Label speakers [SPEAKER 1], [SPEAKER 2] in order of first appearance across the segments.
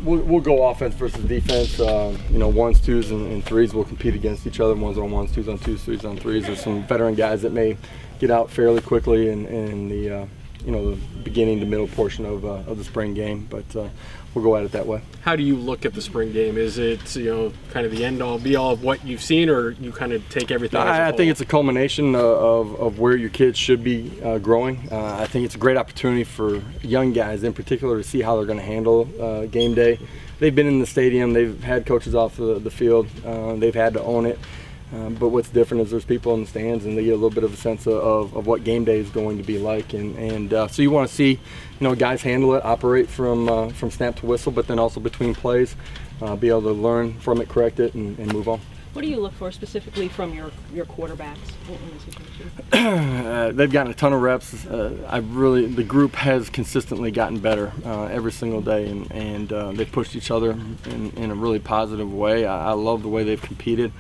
[SPEAKER 1] We'll go offense versus defense. You know, ones, twos, and threes will compete against each other. Ones on ones, twos on twos, threes on threes. There's some veteran guys that may get out fairly quickly in the you know, the beginning to middle portion of the spring game, but we'll go at it that way.
[SPEAKER 2] How do you look at the spring game? Is it, you know, kind of the end all be all of what you've seen, or you kind of take everything as a whole?
[SPEAKER 1] I think it's a culmination of where your kids should be growing. I think it's a great opportunity for young guys in particular to see how they're going to handle game day. They've been in the stadium, they've had coaches off the field, they've had to own it. But what's different is there's people in the stands, and they get a little bit of a sense of what game day is going to be like, and so you want to see, you know, guys handle it, operate from snap to whistle, but then also between plays, be able to learn from it, correct it, and move on.
[SPEAKER 3] What do you look for specifically from your quarterbacks in this situation?
[SPEAKER 1] They've gotten a ton of reps. The group has consistently gotten better every single day, and they've pushed each other in a really positive way. I love the way they've competed.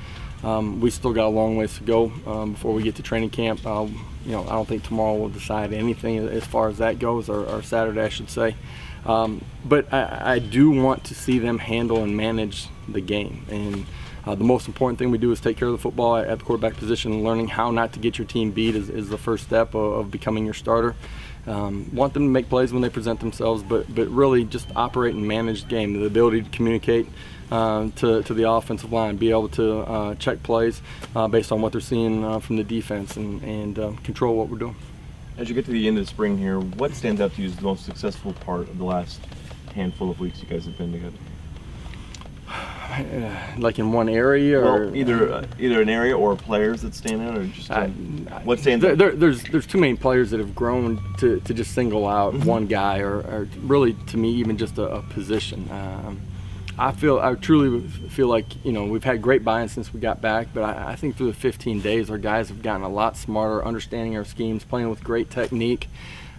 [SPEAKER 1] We still got a long ways to go before we get to training camp. You know, I don't think tomorrow will decide anything as far as that goes, or Saturday, I should say. But I do want to see them handle and manage the game. And the most important thing we do is take care of the football at the quarterback position, and learning how not to get your team beat is the first step of becoming your starter. Want them to make plays when they present themselves, but really just operate and manage the game. The ability to communicate to the offensive line, be able to check plays based on what they're seeing from the defense, and control what we're doing.
[SPEAKER 4] As you get to the end of the spring here, what stands out to you as the most successful part of the last handful of weeks you guys have been together?
[SPEAKER 1] Like in one area, or
[SPEAKER 4] well, either an area or players that stand out, or just what stands out?
[SPEAKER 1] There's too many players that have grown to just single out one guy, or really, to me, even just a position. I truly feel like, you know, we've had great buy-in since we got back, but I think through the 15 days our guys have gotten a lot smarter, understanding our schemes, playing with great technique.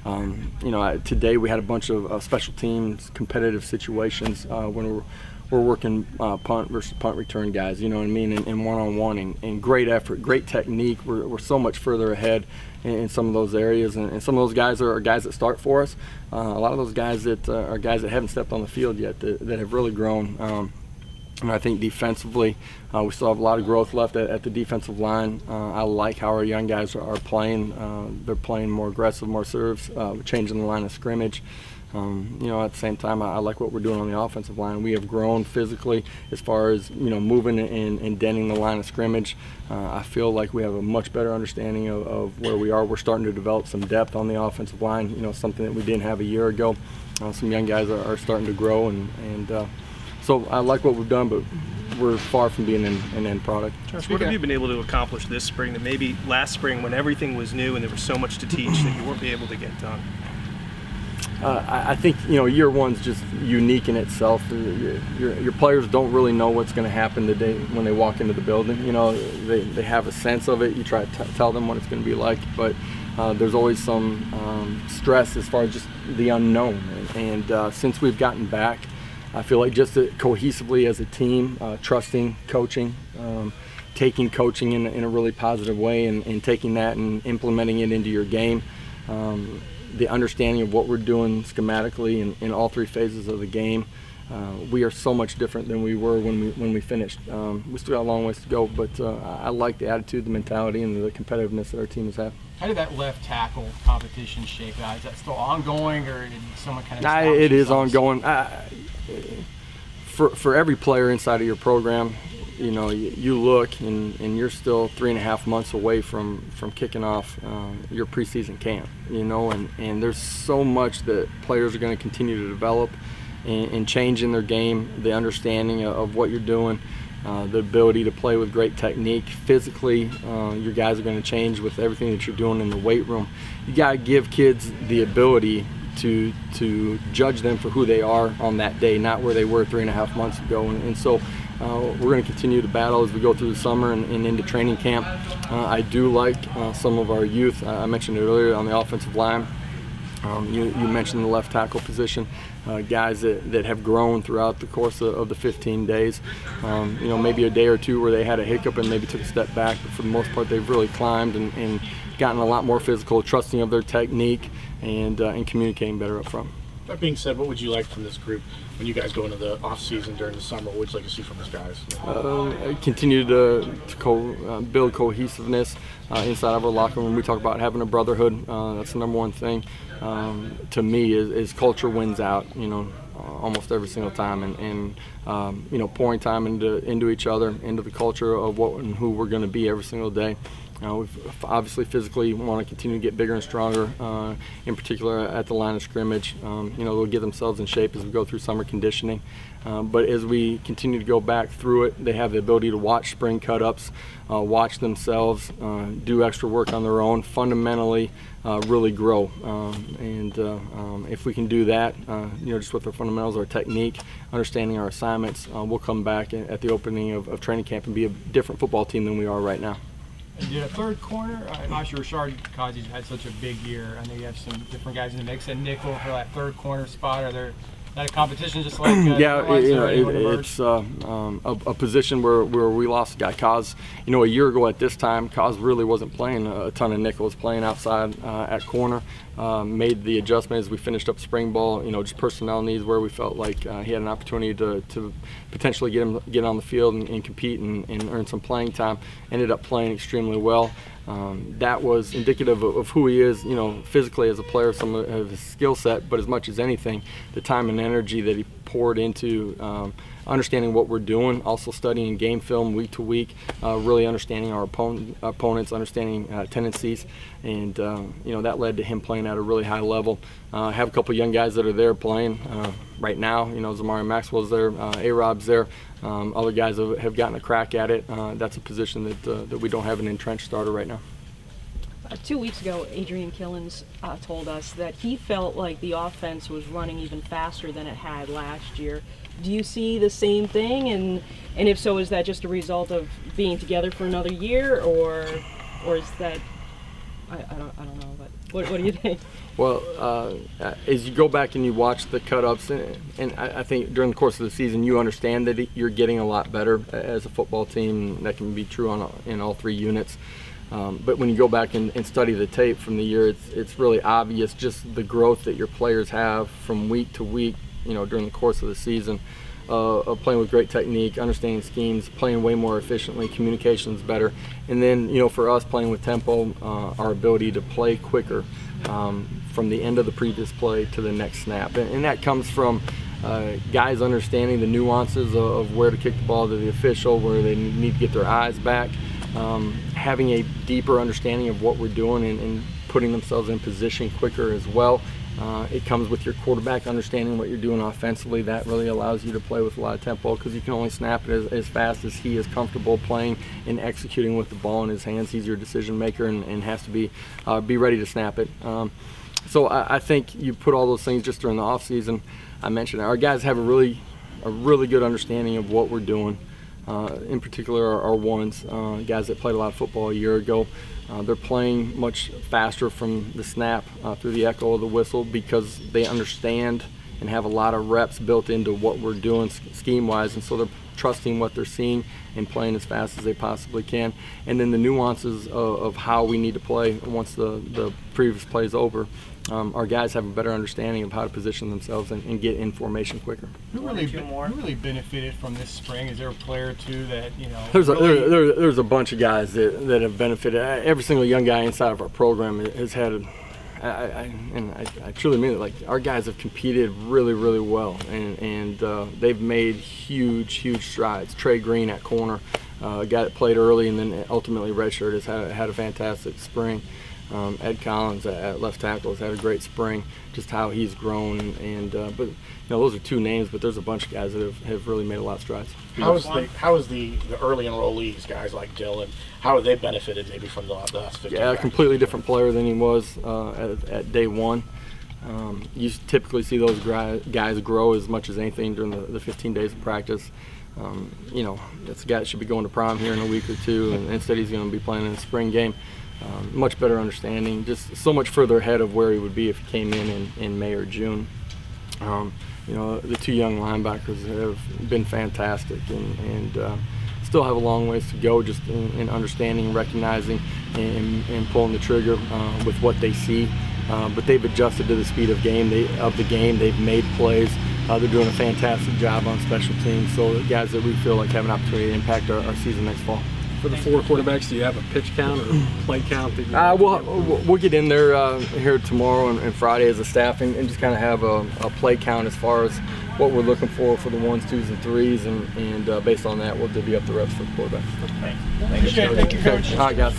[SPEAKER 1] You know, today we had a bunch of special teams, competitive situations when we're working punt versus punt return guys, you know what I mean, and one-on-one, and great effort, great technique. We're so much further ahead in some of those areas, and some of those guys are guys that start for us. A lot of those guys that are guys that haven't stepped on the field yet, that have really grown. And I think defensively, we still have a lot of growth left at the defensive line. I like how our young guys are playing. They're playing more aggressive, more serves, changing the line of scrimmage. You know, at the same time, I like what we're doing on the offensive line. We have grown physically as far as, you know, moving and denting the line of scrimmage. I feel like we have a much better understanding of where we are. We're starting to develop some depth on the offensive line, you know, something that we didn't have a year ago. Some young guys are starting to grow, and so I like what we've done, but we're far from being an end product.
[SPEAKER 5] Josh, what have you been able to accomplish this spring that maybe last spring, when everything was new and there was so much to teach, that you weren't able to get done?
[SPEAKER 1] I think, you know, year one's just unique in itself. Your players don't really know what's going to happen the day when they walk into the building. You know, they have a sense of it. You try to tell them what it's going to be like, but there's always some stress as far as just the unknown. And since we've gotten back, I feel like just cohesively as a team, trusting coaching, taking coaching in a really positive way, and taking that and implementing it into your game. The understanding of what we're doing schematically in all three phases of the game. We are so much different than we were when we finished. We still got a long ways to go, but I like the attitude, the mentality, and the competitiveness that our team has had.
[SPEAKER 6] How did that left tackle competition shake out? Is that still ongoing, or did someone kind of?
[SPEAKER 1] It is ongoing. For every player inside of your program, you know, you look and you're still 3.5 months away from kicking off your preseason camp, you know, and there's so much that players are going to continue to develop and change in their game, the understanding of what you're doing, the ability to play with great technique. Physically, your guys are going to change with everything that you're doing in the weight room. You got to give kids the ability to judge them for who they are on that day, not where they were 3.5 months ago. And so we're going to continue to battle as we go through the summer and into training camp. I do like some of our youth. I mentioned it earlier on the offensive line. You mentioned the left tackle position, guys that have grown throughout the course of the 15 days. You know, maybe a day or two where they had a hiccup and maybe took a step back, but for the most part they've really climbed and gotten a lot more physical, trusting of their technique, and communicating better up front.
[SPEAKER 7] That being said, what would you like from this group when you guys go into the off season during the summer? What would you like to see from these guys?
[SPEAKER 1] Continue to build cohesiveness inside of our locker room. We talk about having a brotherhood. That's the number one thing. To me, is culture wins out. Almost every single time, and pouring time into each other, into the culture of what and who we're going to be every single day. We've obviously physically want to continue to get bigger and stronger, in particular at the line of scrimmage. They'll get themselves in shape as we go through summer conditioning. But as we continue to go back through it, they have the ability to watch spring cut-ups, watch themselves, do extra work on their own, fundamentally really grow. If we can do that, just with our fundamentals, our technique, understanding our assignments, we'll come back at the opening of training camp and be a different football team than we are right now.
[SPEAKER 6] And did a third corner? I'm not sure Rashard Kazi's had such a big year. I know you have some different guys in the mix. And nickel for that third corner spot. Are there that a competition just like?
[SPEAKER 1] It's a position where we lost a guy. Kaz, a year ago at this time, Kaz really wasn't playing a ton of nickel. Was playing outside at corner. Made the adjustment as we finished up spring ball. Just personnel needs where we felt like he had an opportunity to potentially get on the field and compete and earn some playing time. Ended up playing extremely well. That was indicative of who he is, physically as a player, some of his skill set, but as much as anything, the time and energy that he poured into understanding what we're doing, also studying game film week to week, really understanding our opponents, understanding tendencies, and that led to him playing at a really high level. Have a couple young guys that are there playing right now. Zamari Maxwell's there, A-Rob's there. Other guys have gotten a crack at it. That's a position that we don't have an entrenched starter right now.
[SPEAKER 3] 2 weeks ago, Adrian Killens told us that he felt like the offense was running even faster than it had last year. Do you see the same thing? And if so, is that just a result of being together for another year, or is that I don't know, but what do you think?
[SPEAKER 1] Well, as you go back and you watch the cut-ups, and I think during the course of the season, you understand that you're getting a lot better as a football team. That can be true in all three units. But when you go back and study the tape from the year, it's really obvious just the growth that your players have from week to week, during the course of the season, of playing with great technique, understanding schemes, playing way more efficiently, communication's better, and then for us playing with tempo, our ability to play quicker from the end of the previous play to the next snap, and that comes from guys understanding the nuances of where to kick the ball to the official, where they need to get their eyes back. Having a deeper understanding of what we're doing and putting themselves in position quicker as well. It comes with your quarterback understanding what you're doing offensively. That really allows you to play with a lot of tempo because you can only snap it as fast as he is comfortable playing and executing with the ball in his hands. He's your decision maker and has to be ready to snap it. So I think you put all those things just during the off season. I mentioned our guys have a really good understanding of what we're doing. In particular, our ones, guys that played a lot of football a year ago. They're playing much faster from the snap through the echo of the whistle because they understand and have a lot of reps built into what we're doing scheme-wise, and so they're trusting what they're seeing and playing as fast as they possibly can. And then the nuances of how we need to play once the previous play is over. Our guys have a better understanding of how to position themselves and get in formation quicker.
[SPEAKER 6] Who really benefited from this spring? Is there a player or two that
[SPEAKER 1] There's a bunch of guys that have benefited. Every single young guy inside of our program has had. I truly mean it. Like, our guys have competed really, really well, and they've made huge strides. Trey Green at corner, a guy that played early and then ultimately redshirted, has had a fantastic spring. Ed Collins at left tackle has had a great spring. Just how he's grown, but those are two names. But there's a bunch of guys that have really made a lot of strides.
[SPEAKER 7] How is the early enrollees, guys like Dylan? How have they benefited maybe from the last 15
[SPEAKER 1] Yeah, a completely different player than he was at day one. You typically see those guys grow as much as anything during the 15 days of practice. That's a guy that should be going to prom here in a week or two, and instead he's going to be playing in a spring game. Much better understanding, just so much further ahead of where he would be if he came in May or June. The two young linebackers have been fantastic and still have a long ways to go just in understanding, recognizing, and pulling the trigger with what they see. but they've adjusted to the speed of the game. They've made plays. They're doing a fantastic job on special teams. So guys that we feel like have an opportunity to impact our season next fall.
[SPEAKER 2] For the 4 quarterbacks, do you have a pitch count or play count? That
[SPEAKER 1] we'll get in there here tomorrow and Friday as a staff and just kind of have a play count as far as what we're looking for the 1s, 2s, and 3s, and based on that, we'll divvy up the reps for the quarterbacks.
[SPEAKER 6] Thank you, Coach.
[SPEAKER 1] All right, guys.